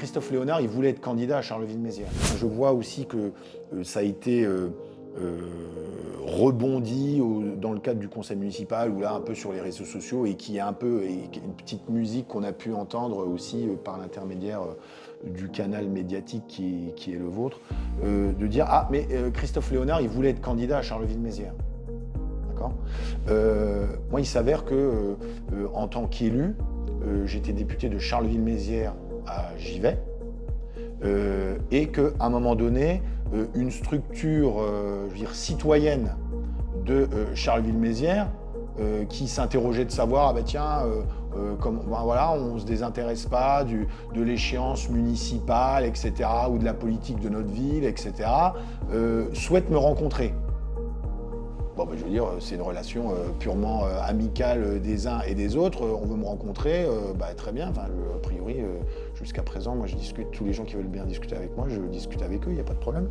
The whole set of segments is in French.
Christophe Léonard, il voulait être candidat à Charleville-Mézières. Je vois aussi que ça a été rebondi dans le cadre du conseil municipal ou là un peu sur les réseaux sociaux et qui est un peu une petite musique qu'on a pu entendre aussi par l'intermédiaire du canal médiatique qui est le vôtre, de dire ah mais Christophe Léonard il voulait être candidat à Charleville-Mézières. D'accord. Moi il s'avère que en tant qu'élu, j'étais député de Charleville-Mézières à Givet et qu'à un moment donné une structure je veux dire, citoyenne de Charleville-Mézières qui s'interrogeait de savoir ah ben tiens voilà on se désintéresse pas de l'échéance municipale etc ou de la politique de notre ville etc souhaite me rencontrer. Bon, ben, je veux dire, c'est une relation purement amicale des uns et des autres. On veut me rencontrer, très bien. Enfin, a priori, jusqu'à présent, moi, je discute. Tous les gens qui veulent bien discuter avec moi, je discute avec eux, il n'y a pas de problème.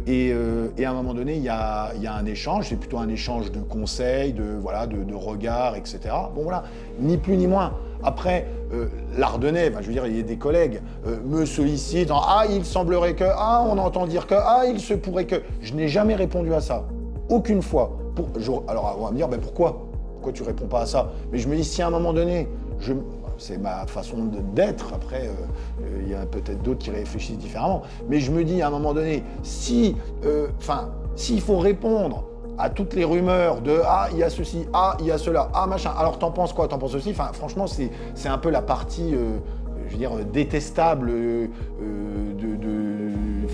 Et à un moment donné, il y a un échange. C'est plutôt un échange de conseils, de regards, etc. Bon, voilà, ni plus ni moins. Après, l'Ardennais, je veux dire, il y a des collègues, me sollicitent en « Ah, il semblerait que… Ah, on entend dire que… Ah, il se pourrait que… » Je n'ai jamais répondu à ça. Aucune fois. Alors on va me dire, pourquoi tu réponds pas à ça? Mais je me dis, si à un moment donné, c'est ma façon d'être, après, il y a peut-être d'autres qui réfléchissent différemment, mais je me dis, à un moment donné, s'il faut répondre à toutes les rumeurs de « Ah, il y a ceci, ah, il y a cela, ah, machin, alors t'en penses quoi, t'en penses aussi ?» Franchement, c'est un peu la partie, je veux dire, détestable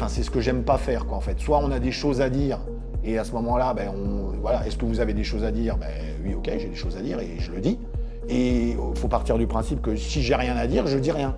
c'est ce que j'aime pas faire, quoi, en fait. Soit on a des choses à dire, et à ce moment-là, est-ce que vous avez des choses à dire? Oui, ok, j'ai des choses à dire et je le dis. Et il faut partir du principe que si j'ai rien à dire, je dis rien.